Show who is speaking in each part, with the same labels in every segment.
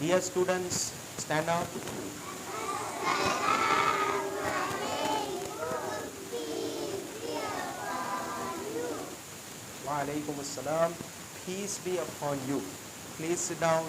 Speaker 1: Dear students, stand up. Wa alaikum assalam. Peace be upon you. Please sit down.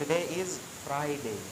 Speaker 1: Today is Friday.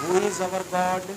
Speaker 1: Who is our God?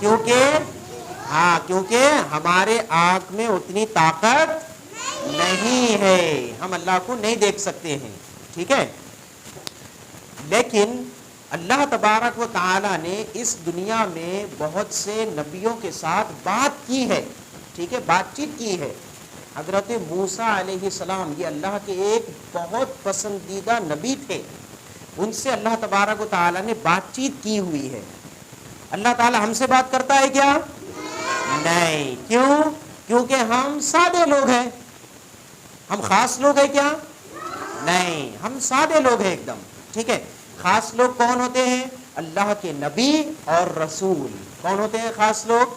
Speaker 1: کیونکہ ہمارے آنکھ میں اتنی طاقت نہیں ہے، ہم اللہ کو نہیں دیکھ سکتے ہیں، ٹھیک ہے۔ لیکن اللہ تبارک و تعالی نے اس دنیا میں بہت سے نبیوں کے ساتھ بات کی ہے، ٹھیک ہے، بات چیت کی ہے۔ حضرت موسیٰ علیہ السلام یہ اللہ کے ایک بہت پسندیدہ نبی تھے، ان سے اللہ تبارک و تعالی نے بات چیت کی ہوئی ہے۔ اللہ تعالی ہم سے بات کرتا ہے کیا؟ نہیں۔ کیوں؟ کیونکہ ہم سادے لوگ ہیں۔ ہم خاص لوگ ہیں کیا؟ نہیں، ہم سادے لوگ ہیں ایک دم، ٹھیک ہے۔ خاص لوگ کون ہوتے ہیں؟ اللہ کے نبی اور رسول۔ کون ہوتے ہیں خاص لوگ؟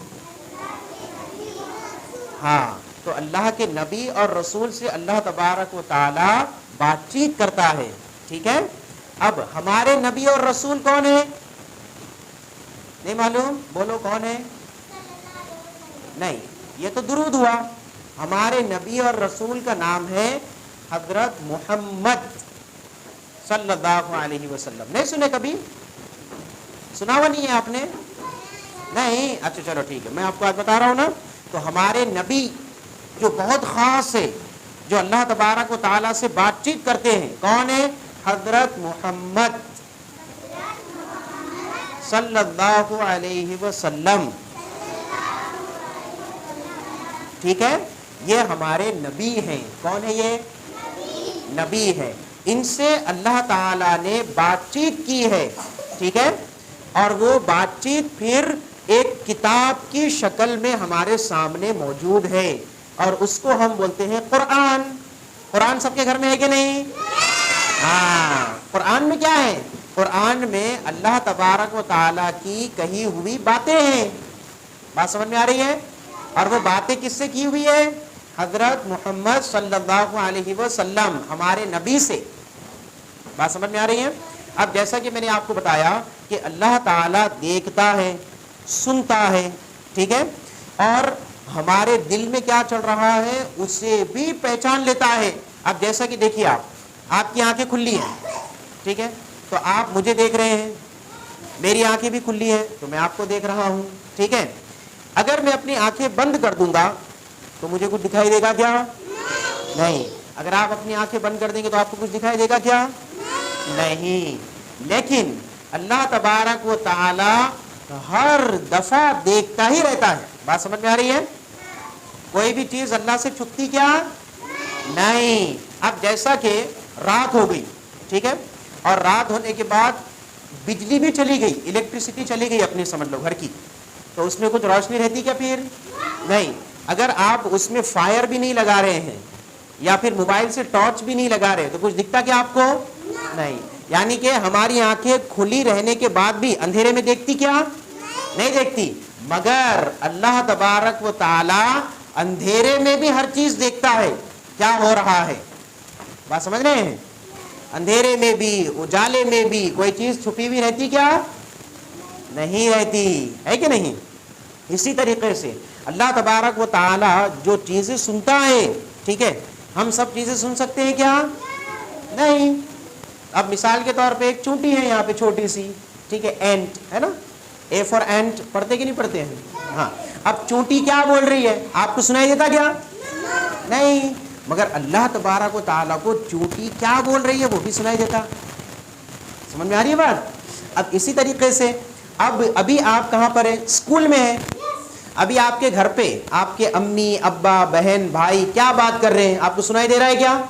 Speaker 1: ہاں، تو اللہ کے نبی اور رسول سے اللہ تبارک و تعالی بات چیت کرتا ہے، ٹھیک ہے۔ اب ہمارے نبی اور رسول کون ہے؟ نہیں معلوم؟ بولو کون ہے؟ نہیں، یہ تو درود ہوا۔ ہمارے نبی اور رسول کا نام ہے حضرت محمد صلی اللہ علیہ وسلم۔ نہیں سنے کبھی؟ سنا ہوا نہیں ہے آپ نے؟ نہیں؟ اچھا چلو ٹھیک ہے، میں آپ کو آج بتا رہا ہوں نا۔ تو ہمارے نبی جو بہت خاص ہے، جو اللہ تبارک و تعالیٰ سے بات چیت کرتے ہیں، کون ہے؟ حضرت محمد صلی اللہ علیہ وسلم، ٹھیک ہے۔ یہ ہمارے نبی ہیں۔ کون ہے یہ؟ نبی ہے۔ ان سے اللہ تعالیٰ نے بات چیت کی ہے، ٹھیک ہے، اور وہ بات چیت پھر ایک کتاب کی شکل میں ہمارے سامنے موجود ہے، اور اس کو ہم بولتے ہیں قرآن۔ قرآن سب کے گھر میں ہے کہ نہیں؟ ہاں، قرآن میں کیا ہے؟ قرآن میں اللہ تبارک و تعالیٰ کی کہی ہوئی باتیں ہیں۔ بات سمجھ میں آ رہی ہے؟ اور وہ باتیں کس سے کی ہوئی ہے؟ حضرت محمد صلی اللہ علیہ وسلم، ہمارے نبی سے۔ بات سمجھ میں آ رہی ہے؟ اب جیسا کہ میں نے آپ کو بتایا کہ اللہ تعالیٰ دیکھتا ہے، سنتا ہے، ٹھیک ہے، اور ہمارے دل میں کیا چل رہا ہے اسے بھی پہچان لیتا ہے۔ اب جیسا کہ دیکھیے، آپ کی آنکھیں کھلی ہیں، ٹھیک ہے، تو آپ مجھے دیکھ رہے ہیں، میری آنکھیں بھی کھلی ہیں تو میں آپ کو دیکھ رہا ہوں، ٹھیک ہے۔ اگر میں اپنی آنکھیں بند کر دوں گا تو مجھے کچھ دکھائی دے گا کیا؟ نہیں۔ اگر آپ اپنی آنکھیں بند کر دیں گے تو آپ کو کچھ دکھائی دے گا کیا؟ نہیں۔ لیکن اللہ تبارک و تعالی ہر دفعہ دیکھتا ہی رہتا ہے۔ بات سمجھ میں آ رہی ہے؟ کوئی بھی چیز اللہ سے چھپتی کیا نہیں۔ اب جیسا کہ رات ہو گئی، ٹھیک ہے، اور رات ہونے کے بعد بجلی بھی چلی گئی، الیکٹریسٹی چلی گئی اپنی سمجھ لو گھر کی، تو اس میں کچھ روشنی رہتی کیا؟ پھر نہیں۔ اگر آپ اس میں فائر بھی نہیں لگا رہے ہیں یا پھر موبائل سے ٹارچ بھی نہیں لگا رہے تو کچھ دکھتا کیا آپ کو؟ نہیں۔ یعنی کہ ہماری آنکھیں کھلی رہنے کے بعد بھی اندھیرے میں دیکھتی کیا؟ نہیں دیکھتی۔ مگر اللہ تبارک و تعالی اندھیرے میں بھی ہر چیز دیکھتا ہے، کیا ہو رہا ہے۔ بات سمجھ رہے ہیں؟ اندھیرے میں بھی اجالے میں بھی کوئی چیز چھپی ہوئی رہتی کیا؟ نہیں رہتی، ہے کہ نہیں؟ اسی طریقے سے اللہ تبارک و تعالی جو چیزیں سنتا ہے، ٹھیک ہے، ہم سب چیزیں سن سکتے ہیں کیا؟ نہیں۔ اب مثال کے طور پہ ایک چونٹی ہے یہاں پہ چھوٹی سی، ٹھیک ہے، اینٹ ہے نا، اے فار اینٹ پڑھتے کہ نہیں پڑھتے ہیں؟ ہاں، اب چونٹی کیا بول رہی ہے؟ آپ کو سنائی دیتا کیا؟ نہیں۔ مگر اللہ تبارک و تعالیٰ کو چونٹی کیا بول رہی ہے وہ بھی سنائی دیتا۔ سمجھ میں آ رہی ہے بات؟ اب اسی طریقے سے ابھی آپ کہاں پر ہیں؟ اسکول میں ہیں۔ ابھی آپ کے گھر پہ آپ کے امی ابا بہن بھائی کیا بات کر رہے ہیں، آپ کو سنائی دے رہا ہے کیا؟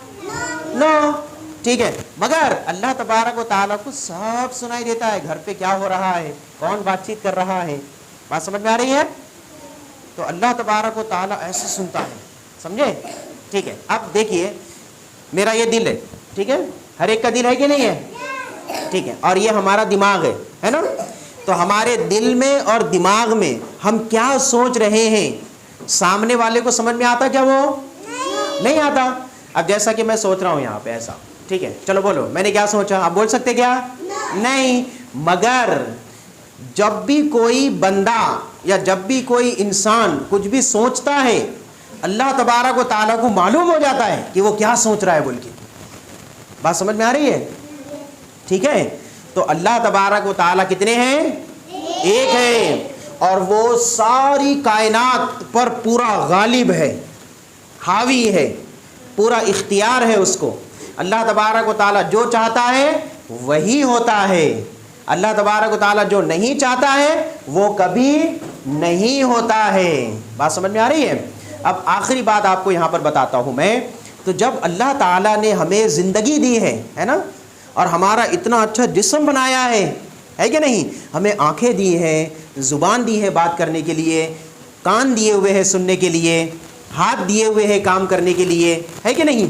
Speaker 1: نو، ٹھیک ہے۔ مگر اللہ تبارک و تعالیٰ کو سب سنائی دیتا ہے، گھر پہ کیا ہو رہا ہے، کون بات چیت کر رہا ہے۔ بات سمجھ میں آ رہی ہے؟ تو اللہ تبارک و تعالیٰ ایسے سنتا ہے، سمجھے؟ ٹھیک ہے۔ اب دیکھیے، میرا یہ دل ہے، ٹھیک ہے، ہر ایک کا دل ہے کہ نہیں ہے؟ ٹھیک ہے، اور یہ ہمارا دماغ ہے نا؟ تو ہمارے دل میں اور دماغ میں ہم کیا سوچ رہے ہیں سامنے والے کو سمجھ میں آتا کیا؟ وہ نہیں آتا۔ اب جیسا کہ میں سوچ رہا ہوں یہاں پہ ایسا، ٹھیک ہے، چلو بولو میں نے کیا سوچا، آپ بول سکتے کیا؟ نہیں۔ مگر جب بھی کوئی بندہ یا جب بھی کوئی انسان کچھ بھی سوچتا ہے، اللہ تبارک و تعالیٰ کو معلوم ہو جاتا ہے کہ وہ کیا سوچ رہا ہے بول کے۔ بات سمجھ میں آ رہی ہے؟ ٹھیک ہے، تو اللہ تبارک و تعالیٰ کتنے ہیں؟ ایک ہے، اور وہ ساری کائنات پر پورا غالب ہے، حاوی ہے، پورا اختیار ہے اس کو۔ اللہ تبارک و تعالیٰ جو چاہتا ہے وہی ہوتا ہے، اللہ تبارک و تعالیٰ جو نہیں چاہتا ہے وہ کبھی نہیں ہوتا ہے۔ بات سمجھ میں آ رہی ہے؟ اب آخری بات آپ کو یہاں پر بتاتا ہوں میں، تو جب اللہ تعالیٰ نے ہمیں زندگی دی ہے نا، اور ہمارا اتنا اچھا جسم بنایا ہے کہ نہیں، ہمیں آنکھیں دی ہیں، زبان دی ہے بات کرنے کے لیے، کان دیے ہوئے ہیں سننے کے لیے، ہاتھ دیے ہوئے ہیں کام کرنے کے لیے، ہے کہ نہیں،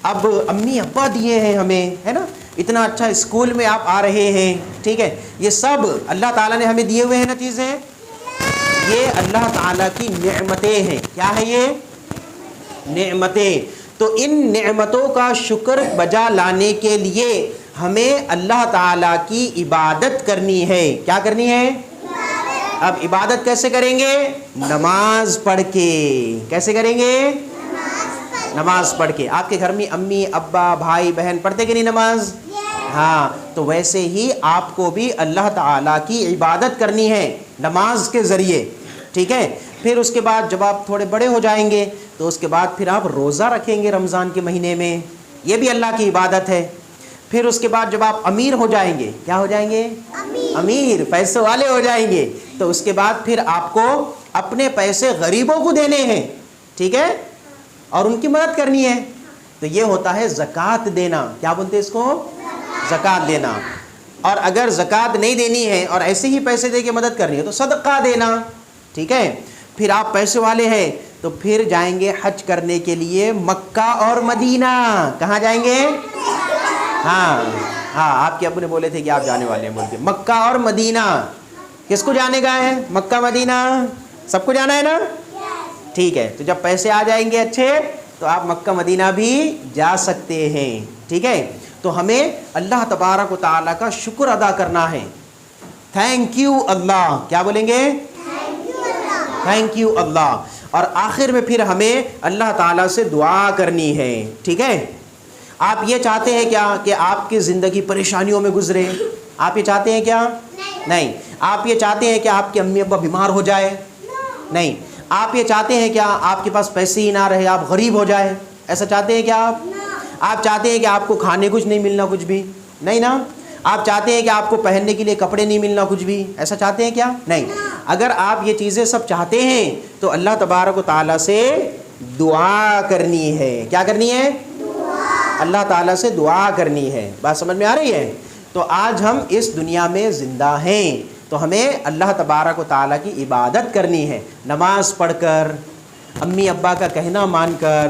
Speaker 1: اب امی ابا دیے ہیں ہمیں، ہے نا، اتنا اچھا اسکول میں آپ آ رہے ہیں، ٹھیک ہے، یہ سب اللہ تعالیٰ نے ہمیں دیے ہوئے ہیں نا چیزیں، یہ اللہ تعالیٰ کی نعمتیں ہیں۔ کیا ہے یہ؟ نعمتیں۔ تو ان نعمتوں کا شکر بجا لانے کے لیے ہمیں اللہ تعالیٰ کی عبادت کرنی ہے۔ کیا کرنی ہے؟ اب عبادت کیسے کریں گے؟ نماز پڑھ کے۔ کیسے کریں گے؟ نماز پڑھ کے۔ آپ کے گھر میں امی ابا بھائی بہن پڑھتے کہ نہیں نماز؟ ہاں، تو ویسے ہی آپ کو بھی اللہ تعالیٰ کی عبادت کرنی ہے نماز کے ذریعے، ٹھیک ہے۔ پھر اس کے بعد جب آپ تھوڑے بڑے ہو جائیں گے تو اس کے بعد پھر آپ روزہ رکھیں گے رمضان کے مہینے میں، یہ بھی اللہ کی عبادت ہے۔ پھر اس کے بعد جب آپ امیر ہو جائیں گے، کیا ہو جائیں گے؟ امیر، پیسے والے ہو جائیں گے، تو اس کے بعد پھر آپ کو اپنے پیسے غریبوں کو دینے ہیں، ٹھیک ہے، اور ان کی مدد کرنی ہے، تو یہ ہوتا ہے زکوٰۃ دینا۔ کیا بولتے ہیں اس کو؟ زکوٰۃ دینا۔ اور اگر زکوٰۃ نہیں دینی ہے اور ایسے ہی پیسے دے کے مدد کرنی ہے تو صدقہ دینا، ٹھیک ہے۔ پھر آپ پیسے والے ہیں تو پھر جائیں گے حج کرنے کے لیے مکہ اور مدینہ۔ کہاں جائیں گے؟ ہاں، آپ کے ابو نے بولے تھے کہ آپ جانے والے ہیں بول کے، مکہ اور مدینہ۔ کس کو جانے کا ہے؟ مکہ مدینہ سب کو جانا ہے نا؟ ٹھیک ہے، تو جب پیسے آ جائیں گے اچھے تو آپ مکہ مدینہ بھی جا سکتے ہیں، ٹھیک ہے۔ تو ہمیں اللہ تبارک و تعالیٰ کا شکر ادا کرنا ہے۔ تھینک یو اللہ، کیا بولیں گے؟ تھینک یو اللہ۔ اور آخر میں پھر ہمیں اللہ تعالیٰ سے دعا کرنی ہے، ٹھیک ہے۔ آپ یہ چاہتے ہیں کیا کہ آپ کی زندگی پریشانیوں میں گزرے؟ آپ یہ چاہتے ہیں کیا؟ نہیں۔ آپ یہ چاہتے ہیں کہ آپ کے امی ابا بیمار ہو جائے؟ نہیں۔ آپ یہ چاہتے ہیں کیا آپ کے پاس پیسے ہی نہ رہے، آپ غریب ہو جائے؟ ایسا چاہتے ہیں کیا آپ چاہتے ہیں کہ آپ کو کھانے کچھ نہیں ملنا کچھ بھی؟ نہیں نا۔ آپ چاہتے ہیں کہ آپ کو پہننے کے لیے کپڑے نہیں ملنا کچھ بھی؟ ایسا چاہتے ہیں کیا؟ نہیں۔ اگر آپ یہ چیزیں سب چاہتے ہیں تو اللہ تبارک و تعالیٰ سے دعا کرنی ہے۔ کیا کرنی ہے؟ اللہ تعالیٰ سے دعا کرنی ہے۔ بات سمجھ میں آ رہی ہے؟ تو آج ہم اس دنیا میں زندہ ہیں تو ہمیں اللہ تبارک و تعالیٰ کی عبادت کرنی ہے، نماز پڑھ کر، امی ابا کا کہنا مان کر،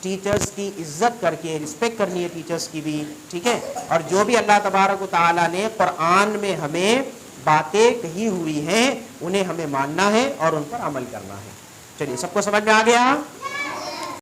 Speaker 1: ٹیچرز کی عزت کر کے، رسپیکٹ کرنی ہے ٹیچرز کی بھی، ٹھیک ہے۔ اور جو بھی اللہ تبارک و تعالیٰ نے قرآن میں ہمیں باتیں کہی ہوئی ہیں انہیں ہمیں ماننا ہے اور ان پر عمل کرنا ہے۔ چلیے، سب کو سمجھ میں آ گیا؟